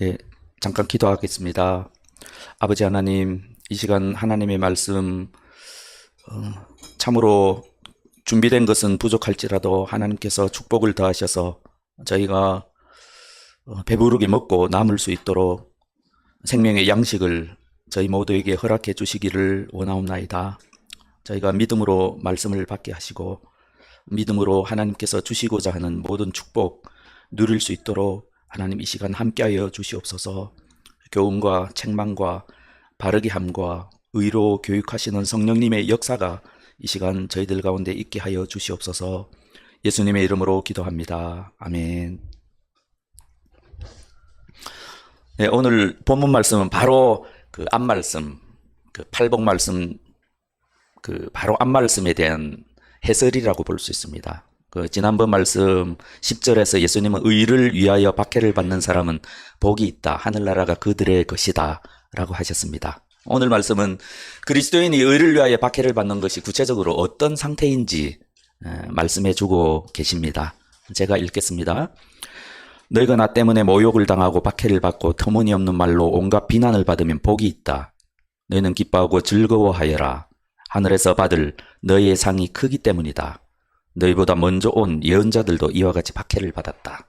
예, 잠깐 기도하겠습니다. 아버지 하나님, 이 시간 하나님의 말씀, 참으로 준비된 것은 부족할지라도 하나님께서 축복을 더하셔서 저희가 배부르게 먹고 남을 수 있도록 생명의 양식을 저희 모두에게 허락해 주시기를 원하옵나이다. 저희가 믿음으로 말씀을 받게 하시고 믿음으로 하나님께서 주시고자 하는 모든 축복 누릴 수 있도록 하나님 이 시간 함께하여 주시옵소서. 교훈과 책망과 바르게 함과 의로 교육하시는 성령님의 역사가 이 시간 저희들 가운데 있게 하여 주시옵소서. 예수님의 이름으로 기도합니다. 아멘. 네, 오늘 본문 말씀은 바로 그 앞말씀, 그 팔복 말씀, 그 바로 앞말씀에 대한 해설이라고 볼 수 있습니다. 그 지난번 말씀 10절에서 예수님은 의를 위하여 박해를 받는 사람은 복이 있다. 하늘나라가 그들의 것이다. 라고 하셨습니다. 오늘 말씀은 그리스도인이 의를 위하여 박해를 받는 것이 구체적으로 어떤 상태인지 말씀해 주고 계십니다. 제가 읽겠습니다. 너희가 나 때문에 모욕을 당하고 박해를 받고 터무니없는 말로 온갖 비난을 받으면 복이 있다. 너희는 기뻐하고 즐거워하여라. 하늘에서 받을 너희의 상이 크기 때문이다. 너희보다 먼저 온 예언자들도 이와 같이 박해를 받았다.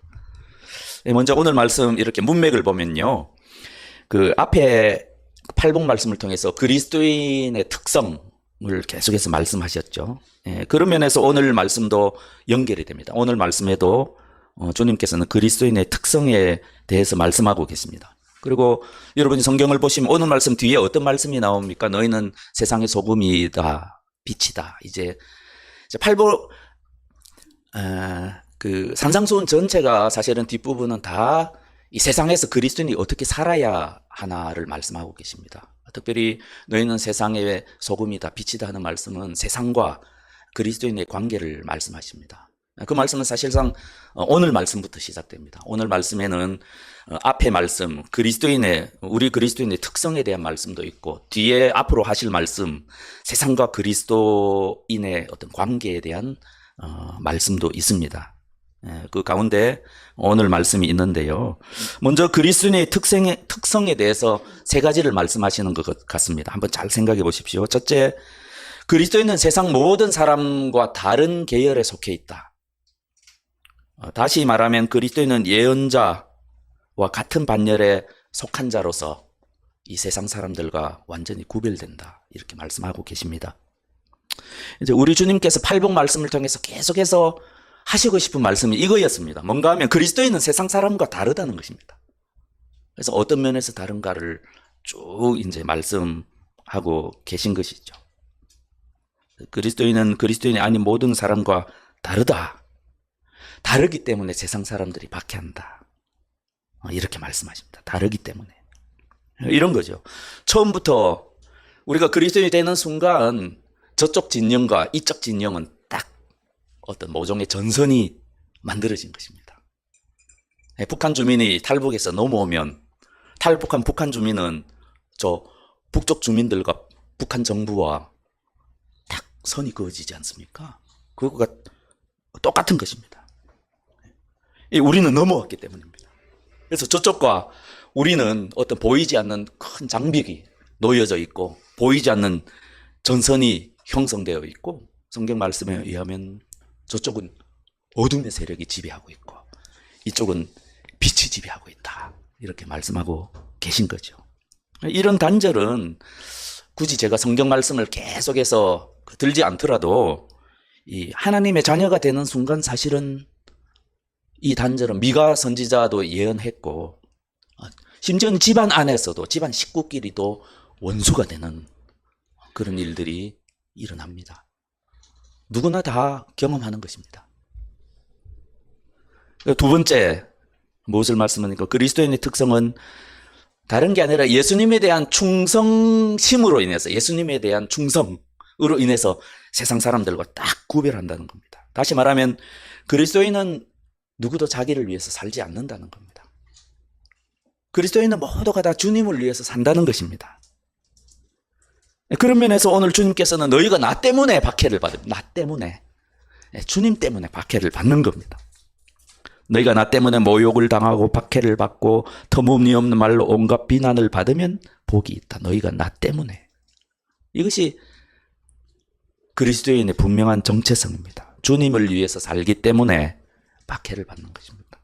먼저 오늘 말씀 이렇게 문맥을 보면요. 그 앞에 팔복 말씀을 통해서 그리스도인의 특성을 계속해서 말씀하셨죠. 그런 면에서 오늘 말씀도 연결이 됩니다. 오늘 말씀에도 주님께서는 그리스도인의 특성에 대해서 말씀하고 계십니다. 그리고 여러분이 성경을 보시면 오늘 말씀 뒤에 어떤 말씀이 나옵니까? 너희는 세상의 소금이다, 빛이다. 이제 팔복 그 산상수훈 전체가 사실은 뒷부분은 다 이 세상에서 그리스도인이 어떻게 살아야 하나를 말씀하고 계십니다. 특별히 너희는 세상의 소금이다, 빛이다 하는 말씀은 세상과 그리스도인의 관계를 말씀하십니다. 그 말씀은 사실상 오늘 말씀부터 시작됩니다. 오늘 말씀에는 앞에 말씀, 우리 그리스도인의 특성에 대한 말씀도 있고, 뒤에 앞으로 하실 말씀, 세상과 그리스도인의 어떤 관계에 대한 말씀도 있습니다. 그 가운데 오늘 말씀이 있는데요. 먼저 그리스도인의 특성에 대해서 세 가지를 말씀하시는 것 같습니다. 한번 잘 생각해 보십시오. 첫째, 그리스도인은 세상 모든 사람과 다른 계열에 속해 있다. 다시 말하면 그리스도인은 예언자와 같은 반열에 속한 자로서 이 세상 사람들과 완전히 구별된다. 이렇게 말씀하고 계십니다. 이제 우리 주님께서 팔복 말씀을 통해서 계속해서 하시고 싶은 말씀이 이거였습니다. 뭔가 하면 그리스도인은 세상 사람과 다르다는 것입니다. 그래서 어떤 면에서 다른가를 쭉 이제 말씀하고 계신 것이죠. 그리스도인은 그리스도인이 아닌 모든 사람과 다르다. 다르기 때문에 세상 사람들이 박해한다. 이렇게 말씀하십니다. 다르기 때문에. 이런 거죠. 처음부터 우리가 그리스도인이 되는 순간 저쪽 진영과 이쪽 진영은 딱 어떤 모종의 전선이 만들어진 것입니다. 북한 주민이 탈북해서 넘어오면 탈북한 북한 주민은 저 북쪽 주민들과 북한 정부와 딱 선이 그어지지 않습니까? 그거가 똑같은 것입니다. 우리는 넘어왔기 때문입니다. 그래서 저쪽과 우리는 어떤 보이지 않는 큰 장벽이 놓여져 있고 보이지 않는 전선이 형성되어 있고 성경 말씀에 의하면 저쪽은 어둠의 세력이 지배하고 있고 이쪽은 빛이 지배하고 있다. 이렇게 말씀하고 계신 거죠. 이런 단절은 굳이 제가 성경 말씀을 계속해서 들지 않더라도 이 하나님의 자녀가 되는 순간 사실은 이 단절은 미가 선지자도 예언했고 심지어는 집안 안에서도 집안 식구끼리도 원수가 되는 그런 일들이 일어납니다. 누구나 다 경험하는 것입니다. 두 번째, 무엇을 말씀하니까 그리스도인의 특성은 다른 게 아니라 예수님에 대한 충성심으로 인해서, 예수님에 대한 충성으로 인해서 세상 사람들과 딱 구별한다는 겁니다. 다시 말하면 그리스도인은 누구도 자기를 위해서 살지 않는다는 겁니다. 그리스도인은 모두가 다 주님을 위해서 산다는 것입니다. 그런 면에서 오늘 주님께서는 너희가 나 때문에 박해를 받을, 나 때문에, 주님 때문에 박해를 받는 겁니다. 너희가 나 때문에 모욕을 당하고 박해를 받고 터무니없는 말로 온갖 비난을 받으면 복이 있다. 너희가 나 때문에. 이것이 그리스도인의 분명한 정체성입니다. 주님을 위해서 살기 때문에 박해를 받는 것입니다.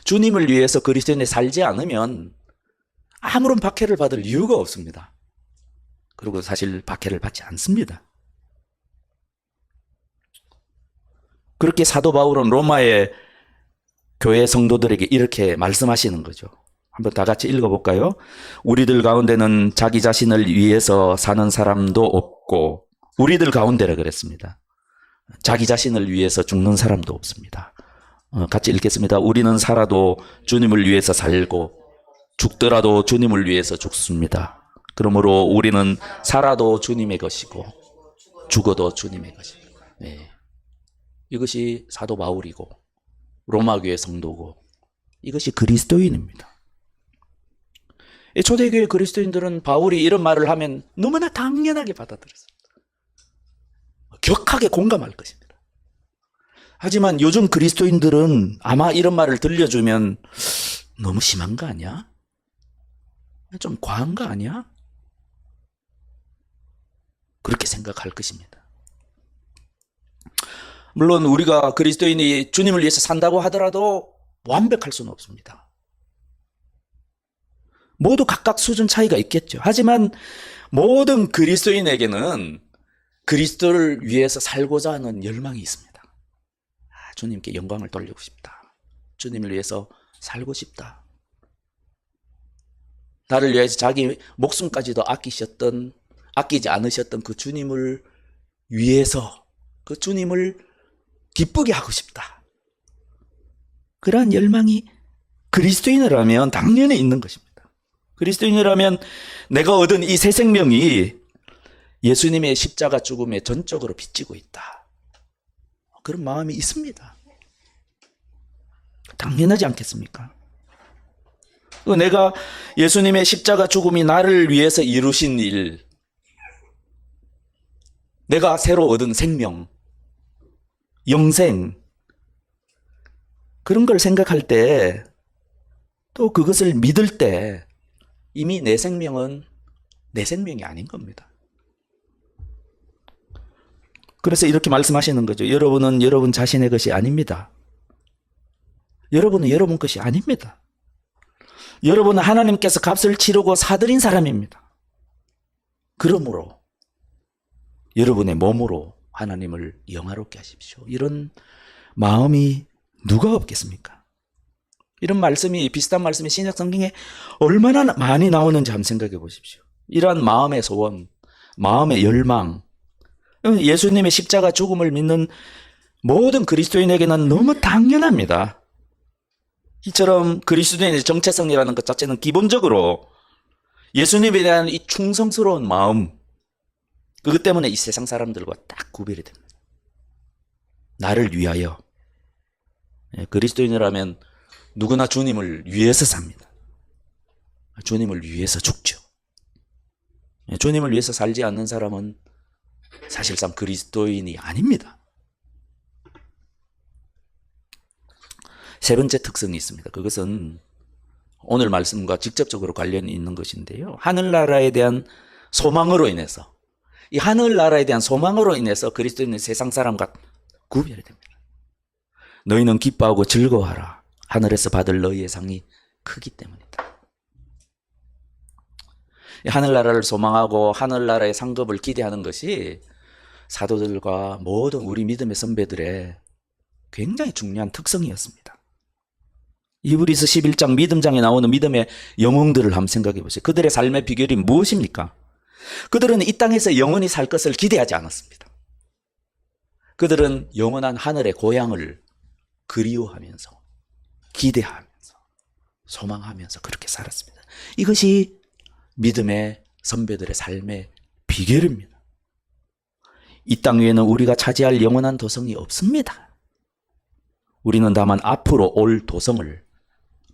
주님을 위해서 그리스도인이 살지 않으면 아무런 박해를 받을 이유가 없습니다. 그리고 사실 박해를 받지 않습니다. 그렇게 사도 바울은 로마의 교회 성도들에게 이렇게 말씀하시는 거죠. 한번 다 같이 읽어볼까요? 우리들 가운데는 자기 자신을 위해서 사는 사람도 없고, 우리들 가운데라 그랬습니다. 자기 자신을 위해서 죽는 사람도 없습니다. 같이 읽겠습니다. 우리는 살아도 주님을 위해서 살고 죽더라도 주님을 위해서 죽습니다. 그러므로 우리는 살아도 주님의 것이고 죽어도 주님의 것입니다. 네. 이것이 사도 바울이고 로마교회 성도고 이것이 그리스도인입니다. 초대교회 그리스도인들은 바울이 이런 말을 하면 너무나 당연하게 받아들였습니다. 격하게 공감할 것입니다. 하지만 요즘 그리스도인들은 아마 이런 말을 들려주면 너무 심한 거 아니야? 좀 과한 거 아니야? 그렇게 생각할 것입니다. 물론 우리가 그리스도인이 주님을 위해서 산다고 하더라도 완벽할 수는 없습니다. 모두 각각 수준 차이가 있겠죠. 하지만 모든 그리스도인에게는 그리스도를 위해서 살고자 하는 열망이 있습니다. 주님께 영광을 돌리고 싶다. 주님을 위해서 살고 싶다. 나를 위해서 자기 목숨까지도 아끼지 않으셨던 그 주님을 위해서 그 주님을 기쁘게 하고 싶다. 그러한 열망이 그리스도인이라면 당연히 있는 것입니다. 그리스도인이라면 내가 얻은 이 새 생명이 예수님의 십자가 죽음에 전적으로 빚지고 있다. 그런 마음이 있습니다. 당연하지 않겠습니까? 내가 예수님의 십자가 죽음이 나를 위해서 이루신 일, 내가 새로 얻은 생명, 영생, 그런 걸 생각할 때, 또 그것을 믿을 때 이미 내 생명은 내 생명이 아닌 겁니다. 그래서 이렇게 말씀하시는 거죠. 여러분은 여러분 자신의 것이 아닙니다. 여러분은 여러분 것이 아닙니다. 여러분은 하나님께서 값을 치르고 사들인 사람입니다. 그러므로 여러분의 몸으로 하나님을 영화롭게 하십시오. 이런 마음이 누가 없겠습니까? 이런 말씀이, 비슷한 말씀이 신약 성경에 얼마나 많이 나오는지 한번 생각해 보십시오. 이러한 마음의 소원, 마음의 열망, 예수님의 십자가 죽음을 믿는 모든 그리스도인에게는 너무 당연합니다. 이처럼 그리스도인의 정체성이라는 것 자체는 기본적으로 예수님에 대한 이 충성스러운 마음, 그것 때문에 이 세상 사람들과 딱 구별이 됩니다. 나를 위하여. 그리스도인이라면 누구나 주님을 위해서 삽니다. 주님을 위해서 죽죠. 주님을 위해서 살지 않는 사람은 사실상 그리스도인이 아닙니다. 세 번째 특성이 있습니다. 그것은 오늘 말씀과 직접적으로 관련이 있는 것인데요. 하늘나라에 대한 소망으로 인해서, 이 하늘나라에 대한 소망으로 인해서 그리스도인은 세상 사람과 구별이 됩니다. 너희는 기뻐하고 즐거워하라. 하늘에서 받을 너희의 상이 크기 때문이다. 하늘나라를 소망하고 하늘나라의 상급을 기대하는 것이 사도들과 모든 우리 믿음의 선배들의 굉장히 중요한 특성이었습니다. 히브리서 11장 믿음장에 나오는 믿음의 영웅들을 한번 생각해 보세요. 그들의 삶의 비결이 무엇입니까? 그들은 이 땅에서 영원히 살 것을 기대하지 않았습니다. 그들은 영원한 하늘의 고향을 그리워하면서, 기대하면서, 소망하면서 그렇게 살았습니다. 이것이 믿음의 선배들의 삶의 비결입니다. 이 땅 위에는 우리가 차지할 영원한 도성이 없습니다. 우리는 다만 앞으로 올 도성을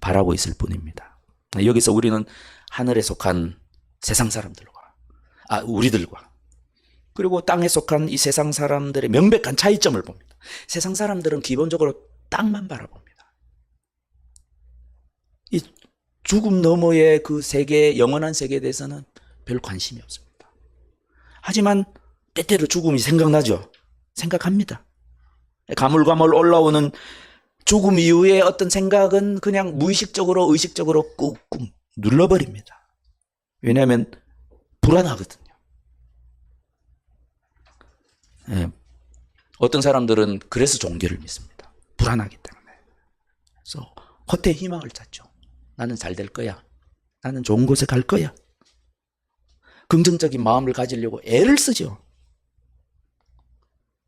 바라고 있을 뿐입니다. 여기서 우리는 하늘에 속한 세상 사람들과, 우리들과, 그리고 땅에 속한 이 세상 사람들의 명백한 차이점을 봅니다. 세상 사람들은 기본적으로 땅만 바라봅니다. 이 죽음 너머의 그 세계, 영원한 세계에 대해서는 별 관심이 없습니다. 하지만 때때로 죽음이 생각나죠. 생각합니다. 가물가물 올라오는 죽음 이후에 어떤 생각은 그냥 무의식적으로 의식적으로 꾹꾹 눌러버립니다. 왜냐하면 불안하거든요. 예. 어떤 사람들은 그래서 종교를 믿습니다. 불안하기 때문에. 그래서 헛되이 희망을 찾죠. 나는 잘 될 거야. 나는 좋은 곳에 갈 거야. 긍정적인 마음을 가지려고 애를 쓰죠.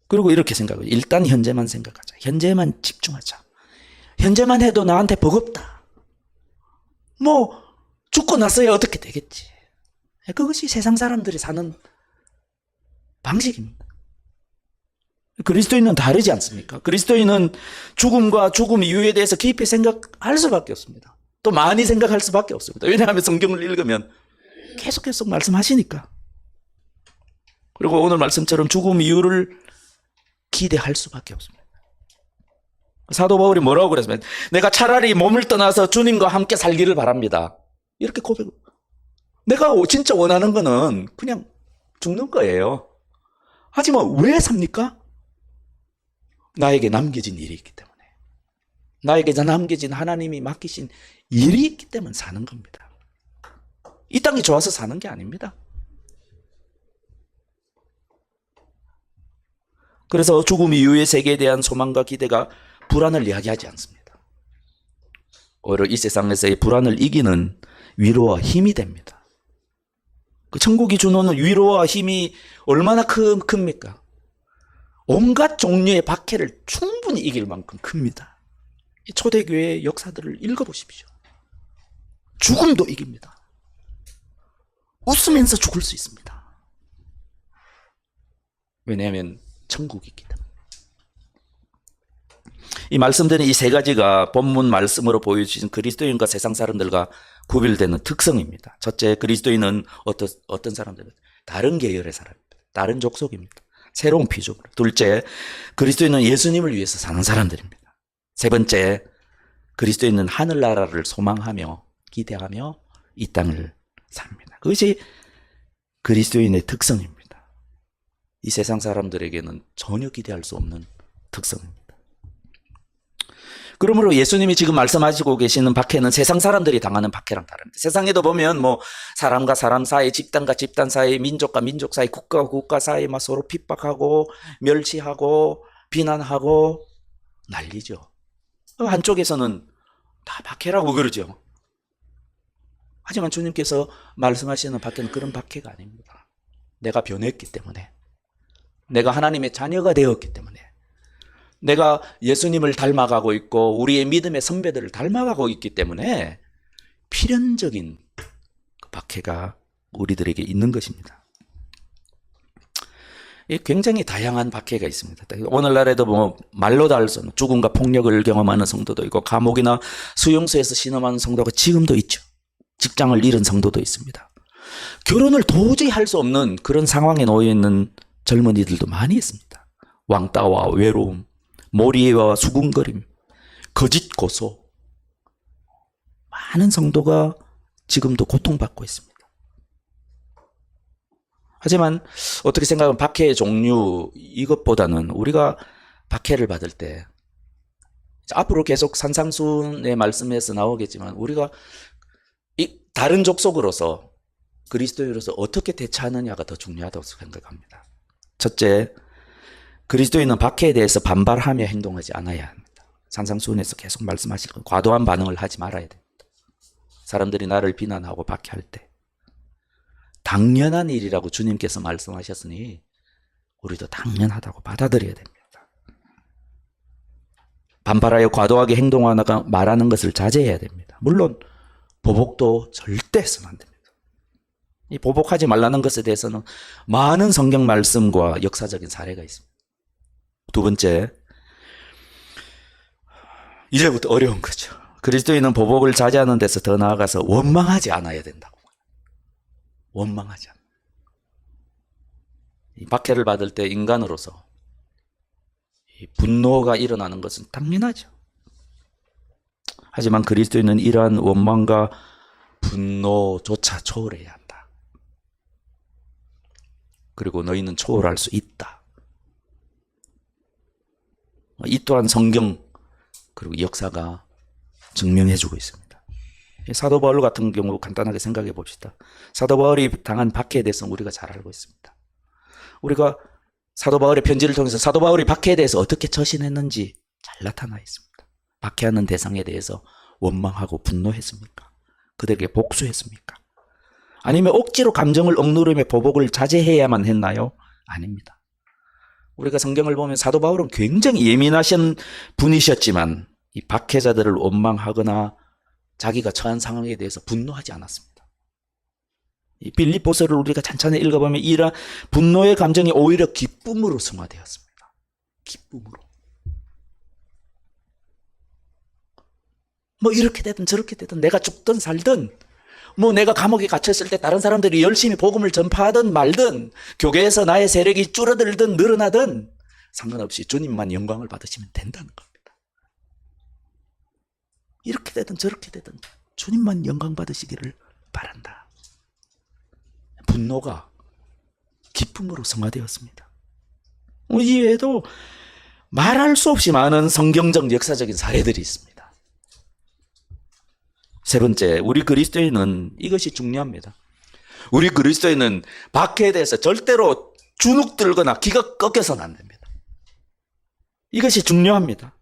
그리고 이렇게 생각해요. 일단 현재만 생각하자. 현재만 집중하자. 현재만 해도 나한테 버겁다. 뭐 죽고 나서야 어떻게 되겠지. 그것이 세상 사람들이 사는 방식입니다. 그리스도인은 다르지 않습니까? 그리스도인은 죽음과 죽음 이후에 대해서 깊이 생각할 수밖에 없습니다. 또 많이 생각할 수밖에 없습니다. 왜냐하면 성경을 읽으면 계속 말씀하시니까. 그리고 오늘 말씀처럼 죽음 이후를 기대할 수밖에 없습니다. 사도 바울이 뭐라고 그랬으면 내가 차라리 몸을 떠나서 주님과 함께 살기를 바랍니다. 이렇게 고백. 내가 진짜 원하는 거는 그냥 죽는 거예요. 하지만 왜 삽니까? 나에게 남겨진 일이 있기 때문에. 나에게 남겨진 하나님이 맡기신 일이 있기 때문에 사는 겁니다. 이 땅이 좋아서 사는 게 아닙니다. 그래서 죽음 이후의 세계에 대한 소망과 기대가 불안을 이야기하지 않습니다. 오히려 이 세상에서의 불안을 이기는 위로와 힘이 됩니다. 그 천국이 주는 위로와 힘이 얼마나 큽니까? 온갖 종류의 박해를 충분히 이길 만큼 큽니다. 이 초대교회의 역사들을 읽어보십시오. 죽음도 이깁니다. 웃으면서 죽을 수 있습니다. 왜냐하면 천국이 있기 때문에. 이 말씀드린 이 세 가지가 본문 말씀으로 보여주신 그리스도인과 세상 사람들과 구별되는 특성입니다. 첫째, 그리스도인은 어떤 사람들은 다른 계열의 사람입니다. 다른 족속입니다. 새로운 피조물. 둘째, 그리스도인은 예수님을 위해서 사는 사람들입니다. 세 번째, 그리스도인은 하늘나라를 소망하며 기대하며 이 땅을 삽니다. 그것이 그리스도인의 특성입니다. 이 세상 사람들에게는 전혀 기대할 수 없는 특성입니다. 그러므로 예수님이 지금 말씀하시고 계시는 박해는 세상 사람들이 당하는 박해랑 다릅니다. 세상에도 보면 뭐 사람과 사람 사이, 집단과 집단 사이, 민족과 민족 사이, 국가와 국가 사이 막 서로 핍박하고 멸시하고 비난하고 난리죠. 한쪽에서는 다 박해라고 그러죠. 하지만 주님께서 말씀하시는 박해는 그런 박해가 아닙니다. 내가 변했기 때문에, 내가 하나님의 자녀가 되었기 때문에, 내가 예수님을 닮아가고 있고 우리의 믿음의 선배들을 닮아가고 있기 때문에 필연적인 박해가 우리들에게 있는 것입니다. 굉장히 다양한 박해가 있습니다. 오늘날에도 뭐 말로 다 할 수 없는 죽음과 폭력을 경험하는 성도도 있고 감옥이나 수용소에서 신음하는 성도가 지금도 있죠. 직장을 잃은 성도도 있습니다. 결혼을 도저히 할 수 없는 그런 상황에 놓여 있는 젊은이들도 많이 있습니다. 왕따와 외로움, 모리와 수군거림, 거짓 고소. 많은 성도가 지금도 고통받고 있습니다. 하지만 어떻게 생각하면 박해의 종류 이것보다는 우리가 박해를 받을 때 앞으로 계속 산상수훈의 말씀에서 나오겠지만 우리가 이 다른 족속으로서 그리스도인으로서 어떻게 대처하느냐가 더 중요하다고 생각합니다. 첫째, 그리스도인은 박해에 대해서 반발하며 행동하지 않아야 합니다. 산상수훈에서 계속 말씀하실 건 과도한 반응을 하지 말아야 됩니다. 사람들이 나를 비난하고 박해할 때 당연한 일이라고 주님께서 말씀하셨으니 우리도 당연하다고 받아들여야 됩니다. 반발하여 과도하게 행동하거나 말하는 것을 자제해야 됩니다. 물론 보복도 절대 해서는 안 됩니다. 이 보복하지 말라는 것에 대해서는 많은 성경 말씀과 역사적인 사례가 있습니다. 두 번째, 이제부터 어려운 거죠. 그리스도인은 보복을 자제하는 데서 더 나아가서 원망하지 않아야 된다고. 원망하지 않아요. 이 박해를 받을 때 인간으로서 이 분노가 일어나는 것은 당연하죠. 하지만 그리스도인은 이러한 원망과 분노조차 초월해야 한다. 그리고 너희는 초월할 수 있다. 이 또한 성경 그리고 역사가 증명해주고 있습니다. 사도 바울 같은 경우 간단하게 생각해 봅시다. 사도 바울이 당한 박해에 대해서는 우리가 잘 알고 있습니다. 우리가 사도 바울의 편지를 통해서 사도 바울이 박해에 대해서 어떻게 처신했는지 잘 나타나 있습니다. 박해하는 대상에 대해서 원망하고 분노했습니까? 그들에게 복수했습니까? 아니면 억지로 감정을 억누르며 보복을 자제해야만 했나요? 아닙니다. 우리가 성경을 보면 사도 바울은 굉장히 예민하신 분이셨지만 이 박해자들을 원망하거나 자기가 처한 상황에 대해서 분노하지 않았습니다. 이 빌립보서를 우리가 찬찬히 읽어보면 이런 분노의 감정이 오히려 기쁨으로 승화되었습니다. 기쁨으로. 뭐 이렇게 되든 저렇게 되든 내가 죽든 살든 뭐 내가 감옥에 갇혔을 때 다른 사람들이 열심히 복음을 전파하든 말든 교회에서 나의 세력이 줄어들든 늘어나든 상관없이 주님만 영광을 받으시면 된다는 겁니다. 이렇게 되든 저렇게 되든 주님만 영광 받으시기를 바란다. 분노가 기쁨으로 승화되었습니다. 이외에도 말할 수 없이 많은 성경적 역사적인 사례들이 있습니다. 세 번째, 우리 그리스도인은 이것이 중요합니다. 우리 그리스도인은 박해에 대해서 절대로 주눅 들거나 기가 꺾여서는 안 됩니다. 이것이 중요합니다.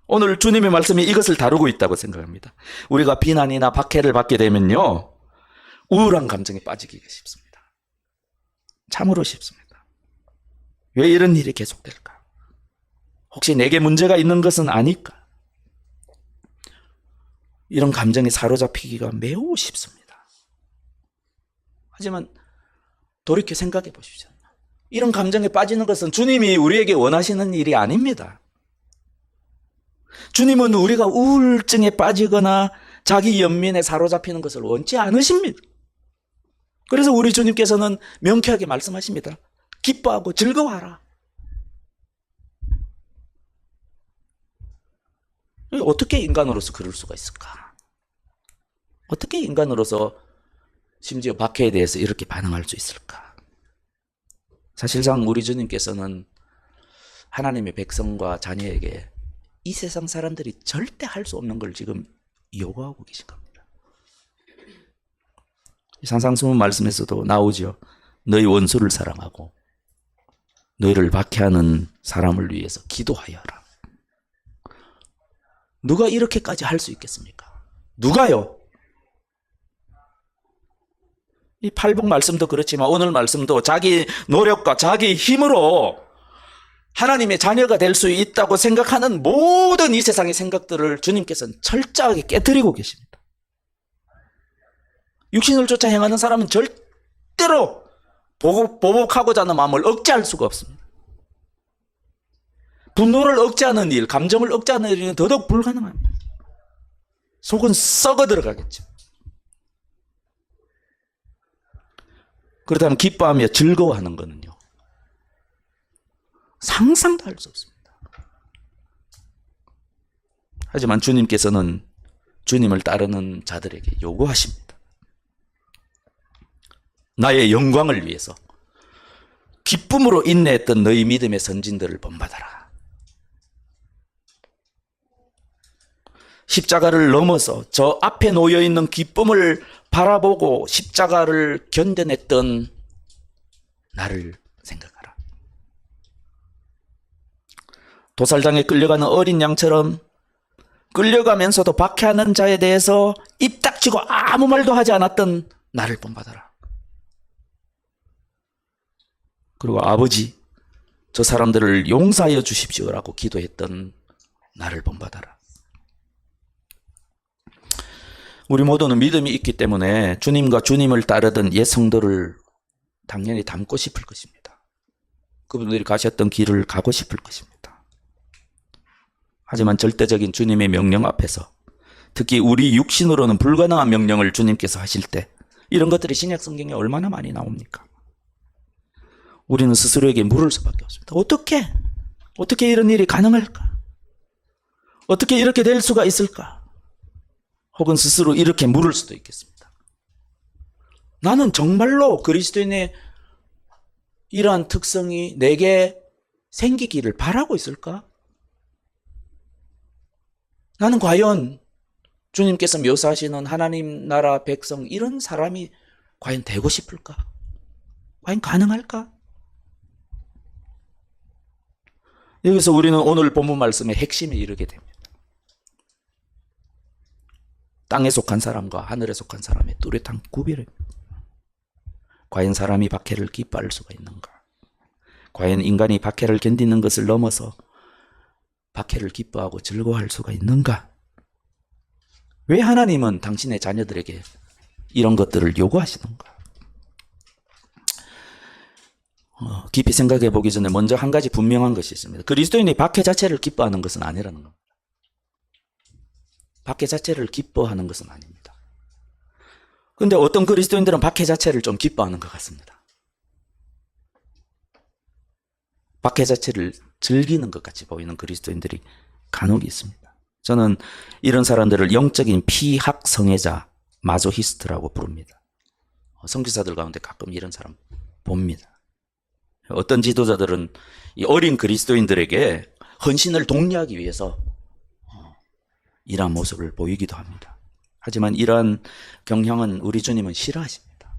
오늘 주님의 말씀이 이것을 다루고 있다고 생각합니다. 우리가 비난이나 박해를 받게 되면요, 우울한 감정에 빠지기가 쉽습니다. 참으로 쉽습니다. 왜 이런 일이 계속될까? 혹시 내게 문제가 있는 것은 아닐까? 이런 감정에 사로잡히기가 매우 쉽습니다. 하지만 돌이켜 생각해 보십시오. 이런 감정에 빠지는 것은 주님이 우리에게 원하시는 일이 아닙니다. 주님은 우리가 우울증에 빠지거나 자기 연민에 사로잡히는 것을 원치 않으십니다. 그래서 우리 주님께서는 명쾌하게 말씀하십니다. 기뻐하고 즐거워하라. 어떻게 인간으로서 그럴 수가 있을까? 어떻게 인간으로서 심지어 박해에 대해서 이렇게 반응할 수 있을까? 사실상 우리 주님께서는 하나님의 백성과 자녀에게 이 세상 사람들이 절대 할 수 없는 걸 지금 요구하고 계신 겁니다. 산상수훈 말씀에서도 나오죠. 너희 원수를 사랑하고 너희를 박해하는 사람을 위해서 기도하여라. 누가 이렇게까지 할 수 있겠습니까? 누가요? 이 팔복 말씀도 그렇지만 오늘 말씀도 자기 노력과 자기 힘으로 하나님의 자녀가 될 수 있다고 생각하는 모든 이 세상의 생각들을 주님께서는 철저하게 깨뜨리고 계십니다. 육신을 쫓아 행하는 사람은 절대로 보복하고자 하는 마음을 억제할 수가 없습니다. 분노를 억제하는 일, 감정을 억제하는 일은 더더욱 불가능합니다. 속은 썩어 들어가겠죠. 그렇다면 기뻐하며 즐거워하는 것은요, 상상도 할 수 없습니다. 하지만 주님께서는 주님을 따르는 자들에게 요구하십니다. 나의 영광을 위해서 기쁨으로 인내했던 너희 믿음의 선진들을 본받아라. 십자가를 넘어서 저 앞에 놓여있는 기쁨을 바라보고 십자가를 견뎌냈던 나를 생각하라. 도살장에 끌려가는 어린 양처럼 끌려가면서도 박해하는 자에 대해서 입 닥치고 아무 말도 하지 않았던 나를 본받아라. 그리고 아버지, 저 사람들을 용서하여 주십시오라고 기도했던 나를 본받아라. 우리 모두는 믿음이 있기 때문에 주님과 주님을 따르던 옛 성도를 당연히 닮고 싶을 것입니다. 그분들이 가셨던 길을 가고 싶을 것입니다. 하지만 절대적인 주님의 명령 앞에서, 특히 우리 육신으로는 불가능한 명령을 주님께서 하실 때 이런 것들이 신약 성경에 얼마나 많이 나옵니까? 우리는 스스로에게 물을 수밖에 없습니다. 어떻게 이런 일이 가능할까? 어떻게 이렇게 될 수가 있을까? 혹은 스스로 이렇게 물을 수도 있겠습니다. 나는 정말로 그리스도인의 이러한 특성이 내게 생기기를 바라고 있을까? 나는 과연 주님께서 묘사하시는 하나님 나라 백성 이런 사람이 과연 되고 싶을까? 과연 가능할까? 여기서 우리는 오늘 본문 말씀의 핵심에 이르게 됩니다. 땅에 속한 사람과 하늘에 속한 사람의 뚜렷한 구별입니다. 과연 사람이 박해를 기뻐할 수가 있는가? 과연 인간이 박해를 견디는 것을 넘어서 박해를 기뻐하고 즐거워할 수가 있는가? 왜 하나님은 당신의 자녀들에게 이런 것들을 요구하시는가? 깊이 생각해 보기 전에 먼저 한 가지 분명한 것이 있습니다. 그리스도인이 박해 자체를 기뻐하는 것은 아니라는 겁니다. 박해 자체를 기뻐하는 것은 아닙니다. 그런데 어떤 그리스도인들은 박해 자체를 좀 기뻐하는 것 같습니다. 박해 자체를 즐기는 것 같이 보이는 그리스도인들이 간혹 있습니다. 저는 이런 사람들을 영적인 피학성애자, 마조히스트라고 부릅니다. 선교사들 가운데 가끔 이런 사람 봅니다. 어떤 지도자들은 이 어린 그리스도인들에게 헌신을 독려하기 위해서 이러한 모습을 보이기도 합니다. 하지만 이러한 경향은 우리 주님은 싫어하십니다.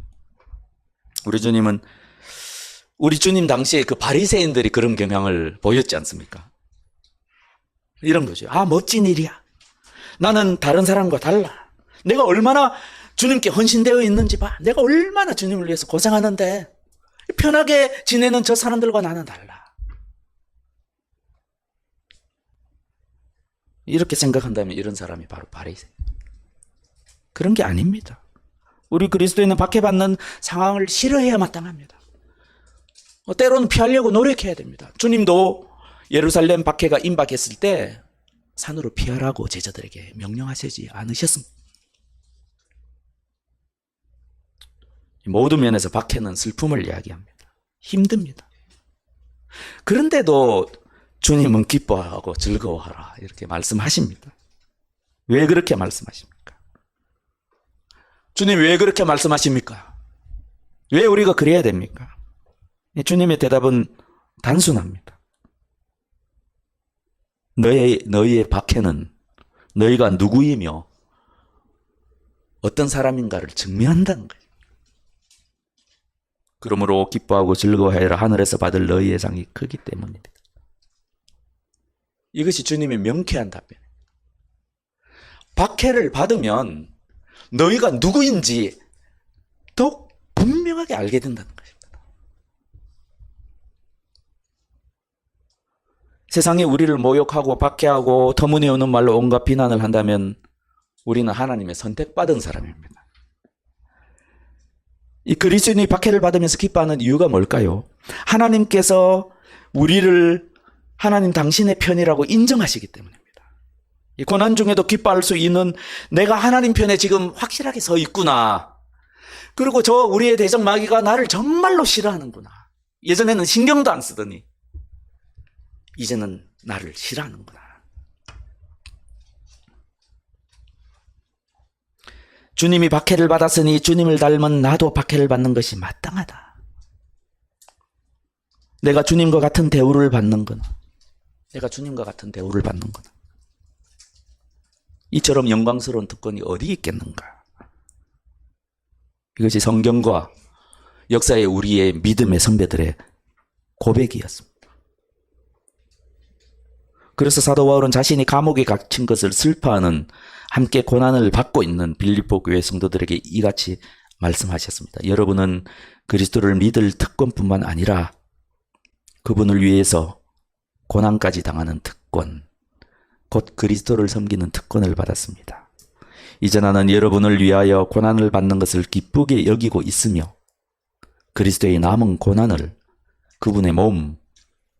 우리 주님 당시에 그 바리새인들이 그런 경향을 보였지 않습니까? 이런 거죠. 아, 멋진 일이야. 나는 다른 사람과 달라. 내가 얼마나 주님께 헌신되어 있는지 봐. 내가 얼마나 주님을 위해서 고생하는데 편하게 지내는 저 사람들과 나는 달라. 이렇게 생각한다면 이런 사람이 바로 바리새인. 그런 게 아닙니다. 우리 그리스도인은 박해받는 상황을 싫어해야 마땅합니다. 때로는 피하려고 노력해야 됩니다. 주님도 예루살렘 박해가 임박했을 때 산으로 피하라고 제자들에게 명령하시지 않으셨습니다. 모든 면에서 박해는 슬픔을 이야기합니다. 힘듭니다. 그런데도 주님은 기뻐하고 즐거워하라 이렇게 말씀하십니다. 왜 그렇게 말씀하십니까? 주님 왜 그렇게 말씀하십니까? 왜 우리가 그래야 됩니까? 주님의 대답은 단순합니다. 너희의 박해는 너희가 누구이며 어떤 사람인가를 증명한다는 거예요. 그러므로 기뻐하고 즐거워하라. 하늘에서 받을 너희의 상이 크기 때문입니다. 이것이 주님의 명쾌한 답변입니다. 박해를 받으면 너희가 누구인지 더욱 분명하게 알게 된다는 것입니다. 세상에 우리를 모욕하고 박해하고 터무니없는 말로 온갖 비난을 한다면 우리는 하나님의 선택받은 사람입니다. 이 그리스도인이 박해를 받으면서 기뻐하는 이유가 뭘까요? 하나님께서 우리를 하나님 당신의 편이라고 인정하시기 때문입니다. 이 고난 중에도 기뻐할 수 있는 내가 하나님 편에 지금 확실하게 서 있구나. 그리고 저 우리의 대적 마귀가 나를 정말로 싫어하는구나. 예전에는 신경도 안 쓰더니 이제는 나를 싫어하는구나. 주님이 박해를 받았으니 주님을 닮은 나도 박해를 받는 것이 마땅하다. 내가 주님과 같은 대우를 받는 거나 내가 주님과 같은 대우를 받는 거나 이처럼 영광스러운 특권이 어디 있겠는가? 이것이 성경과 역사의 우리의 믿음의 선배들의 고백이었습니다. 그래서 사도 바울은 자신이 감옥에 갇힌 것을 슬퍼하는 함께 고난을 받고 있는 빌립보 교회 성도들에게 이같이 말씀하셨습니다. 여러분은 그리스도를 믿을 특권뿐만 아니라 그분을 위해서 고난까지 당하는 특권, 곧 그리스도를 섬기는 특권을 받았습니다. 이제 나는 여러분을 위하여 고난을 받는 것을 기쁘게 여기고 있으며 그리스도의 남은 고난을 그분의 몸,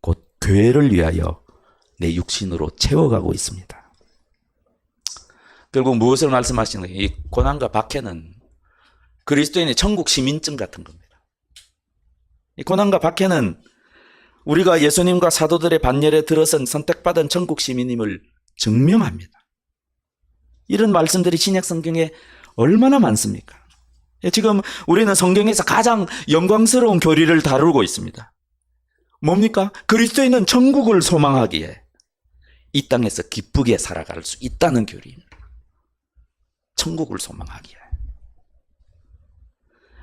곧 교회를 위하여 내 육신으로 채워가고 있습니다. 결국 무엇을 말씀하시는 거예요? 이 고난과 박해는 그리스도인의 천국 시민증 같은 겁니다. 이 고난과 박해는 우리가 예수님과 사도들의 반열에 들어선 선택받은 천국 시민임을 증명합니다. 이런 말씀들이 신약 성경에 얼마나 많습니까? 지금 우리는 성경에서 가장 영광스러운 교리를 다루고 있습니다. 뭡니까? 그리스도인은 천국을 소망하기에 이 땅에서 기쁘게 살아갈 수 있다는 교리입니다. 천국을 소망하기에.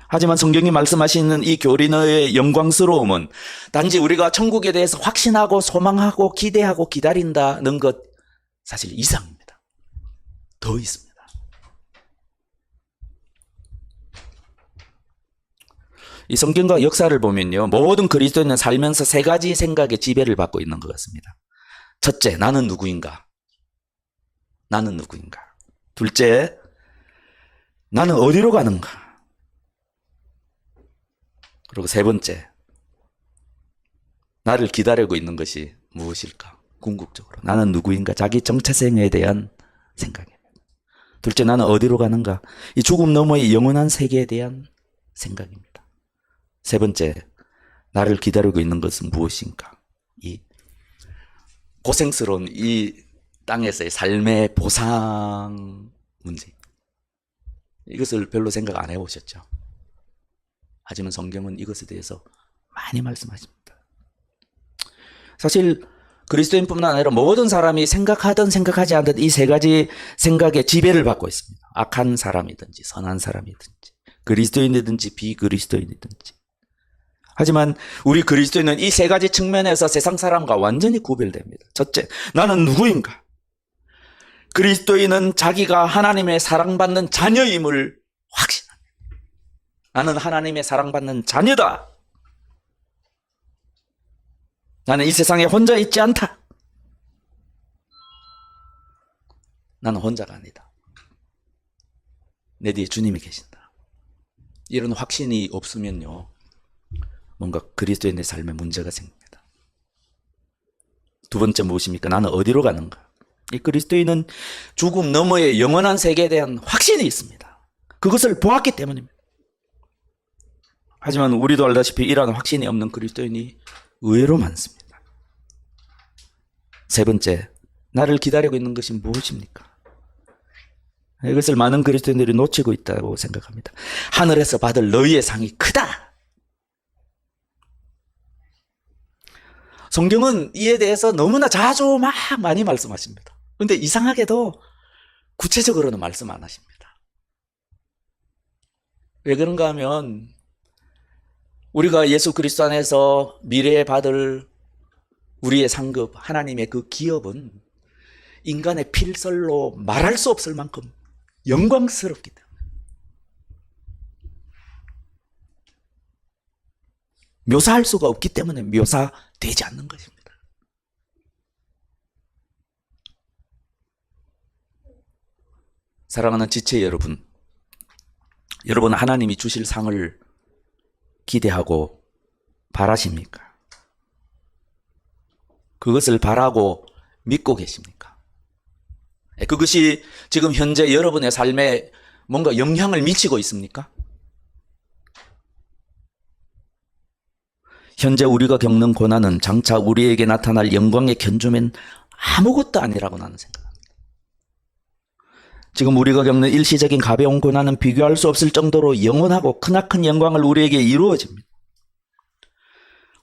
하지만 성경이 말씀하시는 이 교리의 영광스러움은 단지 우리가 천국에 대해서 확신하고 소망하고 기대하고 기다린다는 것 사실 이상입니다. 더 있습니다. 이 성경과 역사를 보면요, 모든 그리스도인은 살면서 세 가지 생각의 지배를 받고 있는 것 같습니다. 첫째, 나는 누구인가? 나는 누구인가? 둘째, 나는 어디로 가는가? 그리고 세 번째, 나를 기다리고 있는 것이 무엇일까? 궁극적으로 나는 누구인가? 자기 정체성에 대한 생각입니다. 둘째, 나는 어디로 가는가? 이 죽음 너머의 영원한 세계에 대한 생각입니다. 세 번째, 나를 기다리고 있는 것은 무엇인가? 이 고생스러운 이 땅에서의 삶의 보상 문제. 이것을 별로 생각 안 해보셨죠? 하지만 성경은 이것에 대해서 많이 말씀하십니다. 사실 그리스도인뿐만 아니라 모든 사람이 생각하든 생각하지 않든 이 세 가지 생각의 지배를 받고 있습니다. 악한 사람이든지 선한 사람이든지 그리스도인이든지 비그리스도인이든지. 하지만 우리 그리스도인은 이 세 가지 측면에서 세상 사람과 완전히 구별됩니다. 첫째, 나는 누구인가? 그리스도인은 자기가 하나님의 사랑받는 자녀임을 확신합니다. 나는 하나님의 사랑받는 자녀다. 나는 이 세상에 혼자 있지 않다. 나는 혼자가 아니다. 내 뒤에 주님이 계신다. 이런 확신이 없으면요, 뭔가 그리스도인의 삶에 문제가 생깁니다. 두 번째 무엇입니까? 나는 어디로 가는가? 이 그리스도인은 죽음 너머의 영원한 세계에 대한 확신이 있습니다. 그것을 보았기 때문입니다. 하지만 우리도 알다시피 이러한 확신이 없는 그리스도인이 의외로 많습니다. 세 번째, 나를 기다리고 있는 것이 무엇입니까? 이것을 많은 그리스도인들이 놓치고 있다고 생각합니다. 하늘에서 받을 너희의 상이 크다. 성경은 이에 대해서 너무나 자주 많이 말씀하십니다. 그런데 이상하게도 구체적으로는 말씀 안 하십니다. 왜 그런가 하면 우리가 예수 그리스도 안에서 미래에 받을 우리의 상급, 하나님의 그 기업은 인간의 필설로 말할 수 없을 만큼 영광스럽기 때문에, 묘사할 수가 없기 때문에 묘사되지 않는 것입니다. 사랑하는 지체 여러분, 여러분 하나님이 주실 상을 기대하고 바라십니까? 그것을 바라고 믿고 계십니까? 그것이 지금 현재 여러분의 삶에 뭔가 영향을 미치고 있습니까? 현재 우리가 겪는 고난은 장차 우리에게 나타날 영광의 견주면 아무것도 아니라고 나는 생각합니다. 지금 우리가 겪는 일시적인 가벼운 고난은 비교할 수 없을 정도로 영원하고 크나큰 영광을 우리에게 이루어집니다.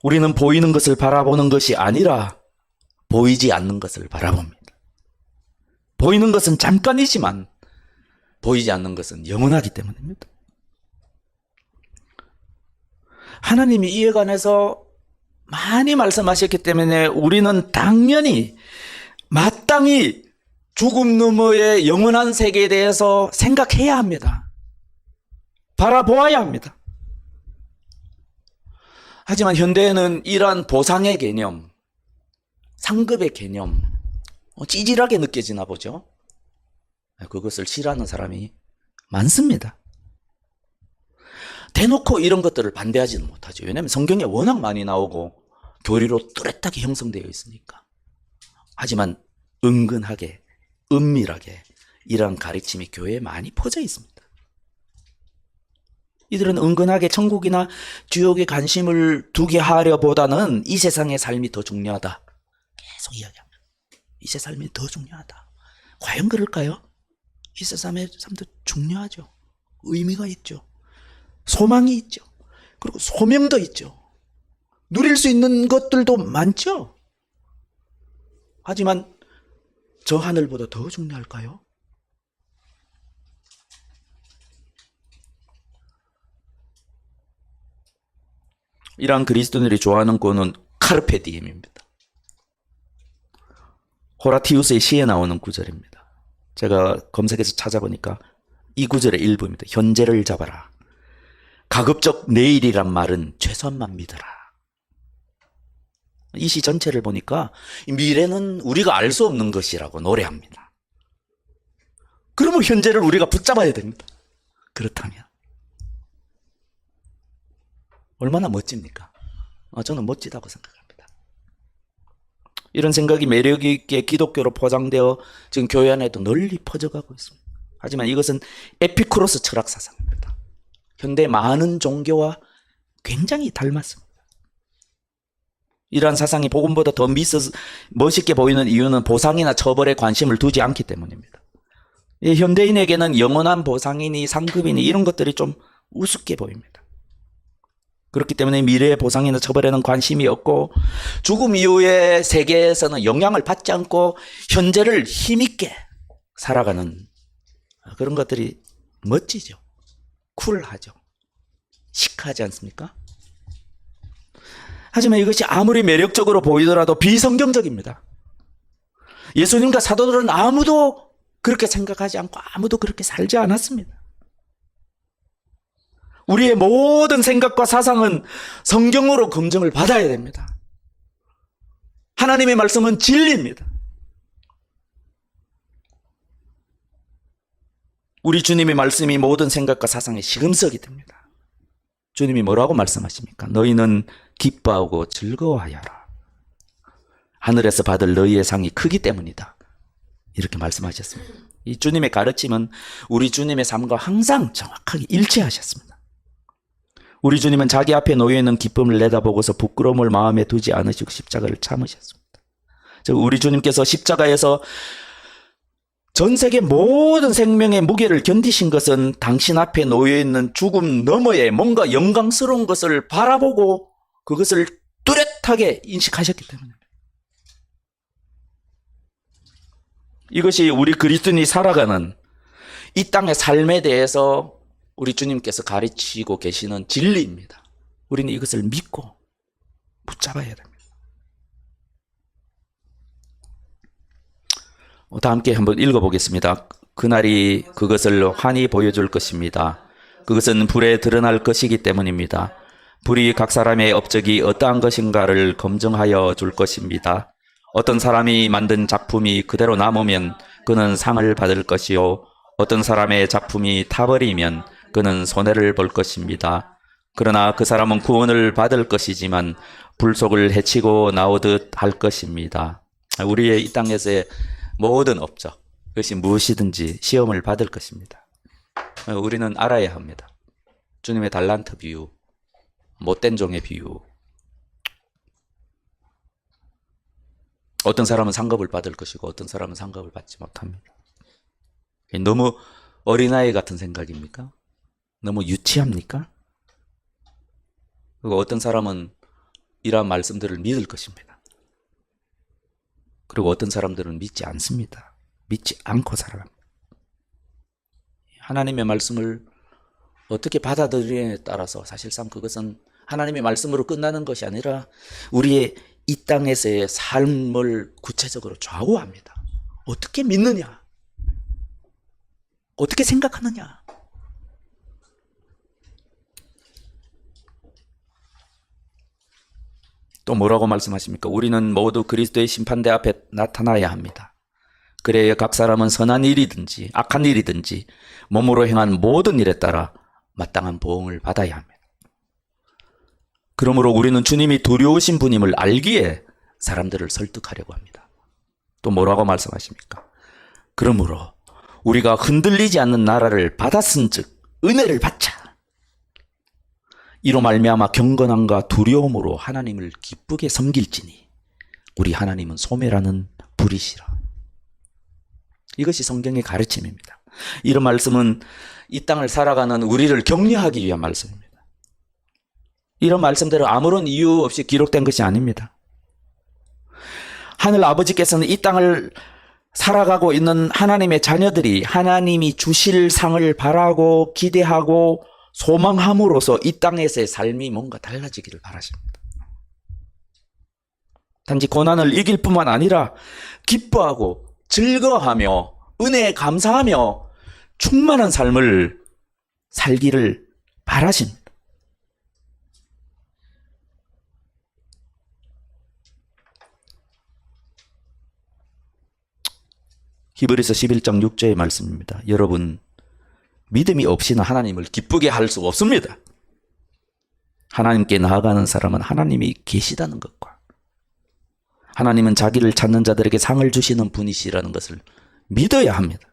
우리는 보이는 것을 바라보는 것이 아니라 보이지 않는 것을 바라봅니다. 보이는 것은 잠깐이지만 보이지 않는 것은 영원하기 때문입니다. 하나님이 이에 관해서 많이 말씀하셨기 때문에 우리는 당연히 마땅히 죽음 너머의 영원한 세계에 대해서 생각해야 합니다. 바라보아야 합니다. 하지만 현대에는 이러한 보상의 개념, 상급의 개념, 찌질하게 느껴지나 보죠. 그것을 싫어하는 사람이 많습니다. 대놓고 이런 것들을 반대하지는 못하죠. 왜냐하면 성경에 워낙 많이 나오고 교리로 뚜렷하게 형성되어 있으니까. 하지만 은근하게, 은밀하게 이러한 가르침이 교회에 많이 퍼져 있습니다. 이들은 은근하게 천국이나 지옥에 관심을 두게 하려 보다는 이 세상의 삶이 더 중요하다. 계속 이야기합니다. 이 세 삶이 더 중요하다. 과연 그럴까요? 이 세 삶의 삶도 중요하죠. 의미가 있죠. 소망이 있죠. 그리고 소명도 있죠. 누릴 수 있는 것들도 많죠. 하지만 저 하늘보다 더 중요할까요? 이러한 그리스도인들이 좋아하는 구호는 카르페 디엠입니다. 호라티우스의 시에 나오는 구절입니다. 제가 검색해서 찾아보니까 이 구절의 일부입니다. 현재를 잡아라. 가급적 내일이란 말은 최소한만 믿어라. 이 시 전체를 보니까 미래는 우리가 알 수 없는 것이라고 노래합니다. 그러면 현재를 우리가 붙잡아야 됩니다. 그렇다면 얼마나 멋집니까? 저는 멋지다고 생각합니다. 이런 생각이 매력 있게 기독교로 포장되어 지금 교회 안에도 널리 퍼져가고 있습니다. 하지만 이것은 에피쿠로스 철학 사상입니다. 현대 많은 종교와 굉장히 닮았습니다. 이러한 사상이 복음보다 더 멋있게 보이는 이유는 보상이나 처벌에 관심을 두지 않기 때문입니다. 현대인에게는 영원한 보상이니 상급이니 이런 것들이 좀 우습게 보입니다. 그렇기 때문에 미래의 보상이나 처벌에는 관심이 없고 죽음 이후의 세계에서는 영향을 받지 않고 현재를 힘있게 살아가는 그런 것들이 멋지죠. 쿨하죠. 시크하지 않습니까? 하지만 이것이 아무리 매력적으로 보이더라도 비성경적입니다. 예수님과 사도들은 아무도 그렇게 생각하지 않고 아무도 그렇게 살지 않았습니다. 우리의 모든 생각과 사상은 성경으로 검증을 받아야 됩니다. 하나님의 말씀은 진리입니다. 우리 주님의 말씀이 모든 생각과 사상의 시금석이 됩니다. 주님이 뭐라고 말씀하십니까? 너희는 기뻐하고 즐거워하여라. 하늘에서 받을 너희의 상이 크기 때문이다. 이렇게 말씀하셨습니다. 이 주님의 가르침은 우리 주님의 삶과 항상 정확하게 일치하셨습니다. 우리 주님은 자기 앞에 놓여있는 기쁨을 내다보고서 부끄러움을 마음에 두지 않으시고 십자가를 참으셨습니다. 즉 우리 주님께서 십자가에서 전 세계 모든 생명의 무게를 견디신 것은 당신 앞에 놓여있는 죽음 너머에 뭔가 영광스러운 것을 바라보고 그것을 뚜렷하게 인식하셨기 때문입니다. 이것이 우리 그리스도인이 살아가는 이 땅의 삶에 대해서 우리 주님께서 가르치고 계시는 진리입니다. 우리는 이것을 믿고 붙잡아야 됩니다. 다 함께 한번 읽어보겠습니다. 그날이 그것을 환히 보여줄 것입니다. 그것은 불에 드러날 것이기 때문입니다. 불이 각 사람의 업적이 어떠한 것인가를 검증하여 줄 것입니다. 어떤 사람이 만든 작품이 그대로 남으면 그는 상을 받을 것이요, 어떤 사람의 작품이 타버리면 그는 손해를 볼 것입니다. 그러나 그 사람은 구원을 받을 것이지만 불속을 헤치고 나오듯 할 것입니다. 우리의 이 땅에서의 모든 업적, 그것이 무엇이든지 시험을 받을 것입니다. 우리는 알아야 합니다. 주님의 달란트 비유, 못된 종의 비유. 어떤 사람은 상급을 받을 것이고 어떤 사람은 상급을 받지 못합니다. 너무 어린아이 같은 생각입니까? 너무 유치합니까? 그리고 어떤 사람은 이러한 말씀들을 믿을 것입니다. 그리고 어떤 사람들은 믿지 않습니다. 믿지 않고 살아갑니다. 하나님의 말씀을 어떻게 받아들이느냐에 따라서 사실상 그것은 하나님의 말씀으로 끝나는 것이 아니라 우리의 이 땅에서의 삶을 구체적으로 좌우합니다. 어떻게 믿느냐? 어떻게 생각하느냐? 또 뭐라고 말씀하십니까? 우리는 모두 그리스도의 심판대 앞에 나타나야 합니다. 그래야 각 사람은 선한 일이든지 악한 일이든지 몸으로 행한 모든 일에 따라 마땅한 보응을 받아야 합니다. 그러므로 우리는 주님이 두려우신 분임을 알기에 사람들을 설득하려고 합니다. 또 뭐라고 말씀하십니까? 그러므로 우리가 흔들리지 않는 나라를 받았은즉 은혜를 받자. 이로 말미암아 경건함과 두려움으로 하나님을 기쁘게 섬길지니 우리 하나님은 소멸하는 불이시라. 이것이 성경의 가르침입니다. 이런 말씀은 이 땅을 살아가는 우리를 격려하기 위한 말씀입니다. 이런 말씀대로 아무런 이유 없이 기록된 것이 아닙니다. 하늘 아버지께서는 이 땅을 살아가고 있는 하나님의 자녀들이 하나님이 주실 상을 바라고 기대하고 소망함으로써 이 땅에서의 삶이 뭔가 달라지기를 바라십니다. 단지 고난을 이길 뿐만 아니라 기뻐하고 즐거워하며 은혜에 감사하며 충만한 삶을 살기를 바라십니다. 히브리서 11장 6절의 말씀입니다. 여러분, 믿음이 없이는 하나님을 기쁘게 할 수 없습니다. 하나님께 나아가는 사람은 하나님이 계시다는 것과 하나님은 자기를 찾는 자들에게 상을 주시는 분이시라는 것을 믿어야 합니다.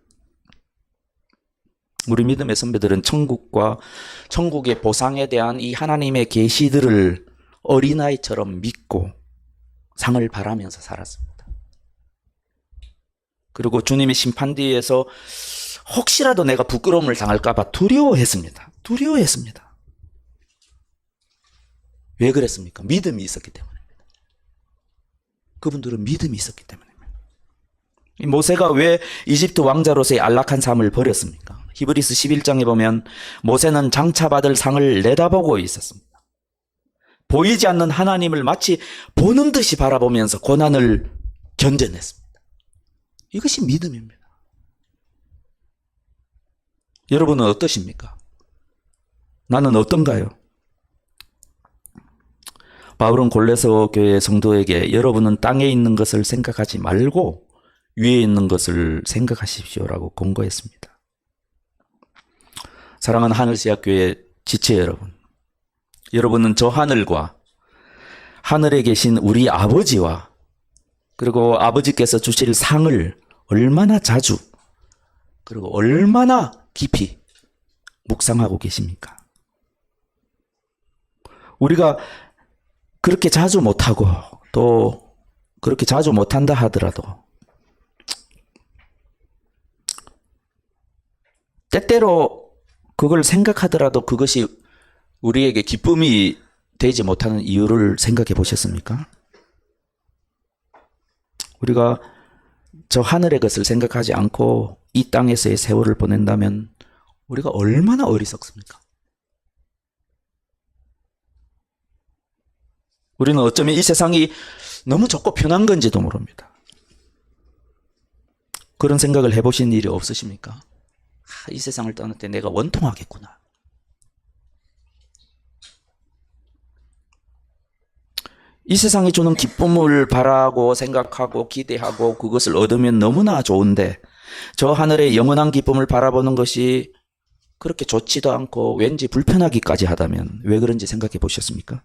우리 믿음의 선배들은 천국과 천국의 보상에 대한 이 하나님의 계시들을 어린아이처럼 믿고 상을 바라면서 살았습니다. 그리고 주님의 심판대에서 혹시라도 내가 부끄러움을 당할까 봐 두려워했습니다. 왜 그랬습니까? 믿음이 있었기 때문입니다. 그분들은 믿음이 있었기 때문입니다. 모세가 왜 이집트 왕자로서의 안락한 삶을 버렸습니까? 히브리서 11장에 보면 모세는 장차 받을 상을 내다보고 있었습니다. 보이지 않는 하나님을 마치 보는 듯이 바라보면서 고난을 견뎌냈습니다. 이것이 믿음입니다. 여러분은 어떠십니까? 나는 어떤가요? 바울은 골로새 교회 성도에게 여러분은 땅에 있는 것을 생각하지 말고 위에 있는 것을 생각하십시오라고 권고했습니다. 사랑하는 하늘시학교회 지체 여러분, 여러분은 저 하늘과 하늘에 계신 우리 아버지와 그리고 아버지께서 주실 상을 얼마나 자주 그리고 얼마나 깊이 묵상하고 계십니까? 우리가 그렇게 자주 못하고 또 그렇게 자주 못한다 하더라도 때때로 그걸 생각하더라도 그것이 우리에게 기쁨이 되지 못하는 이유를 생각해 보셨습니까? 우리가 저 하늘의 것을 생각하지 않고 이 땅에서의 세월을 보낸다면 우리가 얼마나 어리석습니까? 우리는 어쩌면 이 세상이 너무 좁고 편한 건지도 모릅니다. 그런 생각을 해보신 일이 없으십니까? 이 세상을 떠날 때 내가 원통하겠구나. 이 세상이 주는 기쁨을 바라고 생각하고 기대하고 그것을 얻으면 너무나 좋은데 저 하늘의 영원한 기쁨을 바라보는 것이 그렇게 좋지도 않고 왠지 불편하기까지 하다면 왜 그런지 생각해 보셨습니까?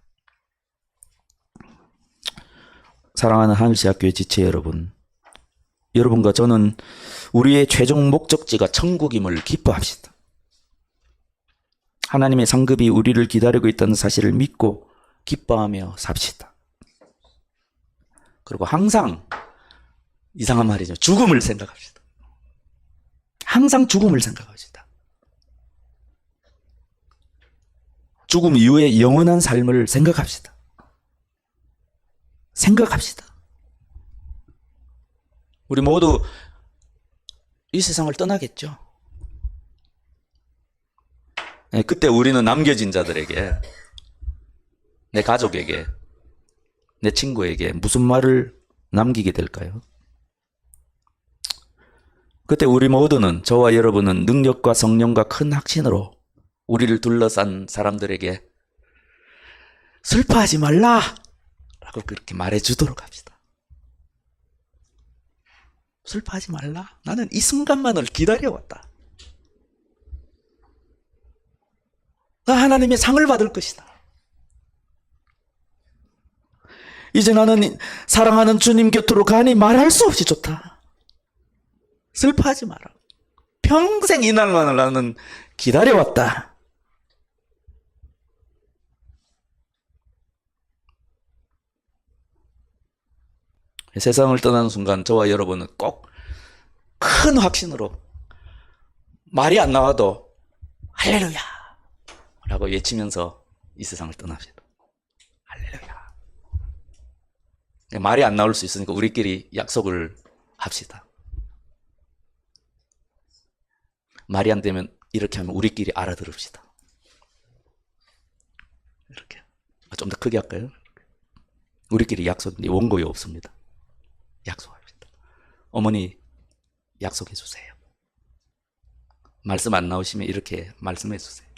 사랑하는 하늘시학교의 지체 여러분, 여러분과 저는 우리의 최종 목적지가 천국임을 기뻐합시다. 하나님의 상급이 우리를 기다리고 있다는 사실을 믿고 기뻐하며 삽시다. 그리고 항상 이상한 말이죠. 죽음을 생각합시다. 항상 죽음을 생각합시다. 죽음 이후의 영원한 삶을 생각합시다. 우리 모두 이 세상을 떠나겠죠. 네, 그때 우리는 남겨진 자들에게, 내 가족에게, 내 친구에게 무슨 말을 남기게 될까요? 그때 우리 모두는, 저와 여러분은 능력과 성령과 큰 확신으로 우리를 둘러싼 사람들에게 슬퍼하지 말라 라고 그렇게 말해주도록 합시다. 슬퍼하지 말라. 나는 이 순간만을 기다려왔다. 나 하나님의 상을 받을 것이다. 이제 나는 사랑하는 주님 곁으로 가니 말할 수 없이 좋다. 슬퍼하지 마라. 평생 이 날만을 나는 기다려왔다. 세상을 떠나는 순간 저와 여러분은 꼭 큰 확신으로 말이 안 나와도 할렐루야 라고 외치면서 이 세상을 떠납시다. 할렐루야. 말이 안 나올 수 있으니까 우리끼리 약속을 합시다. 말이 안 되면 이렇게 하면 우리끼리 알아들읍시다. 이렇게. 좀 더 크게 할까요? 우리끼리 약속인데 원고에 없습니다. 약속합시다. 어머니 약속해 주세요. 말씀 안 나오시면 이렇게 말씀해 주세요.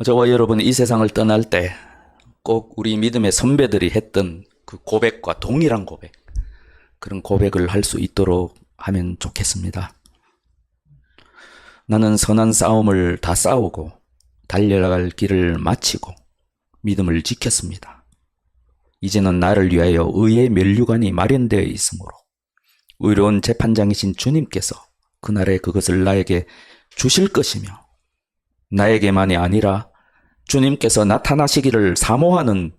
저와 여러분이 이 세상을 떠날 때 꼭 우리 믿음의 선배들이 했던 그 고백과 동일한 고백, 그런 고백을 할 수 있도록 하면 좋겠습니다. 나는 선한 싸움을 다 싸우고 달려갈 길을 마치고 믿음을 지켰습니다. 이제는 나를 위하여 의의 면류관이 마련되어 있으므로 의로운 재판장이신 주님께서 그날에 그것을 나에게 주실 것이며 나에게만이 아니라 주님께서 나타나시기를 사모하는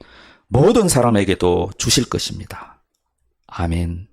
모든 사람에게도 주실 것입니다. 아멘.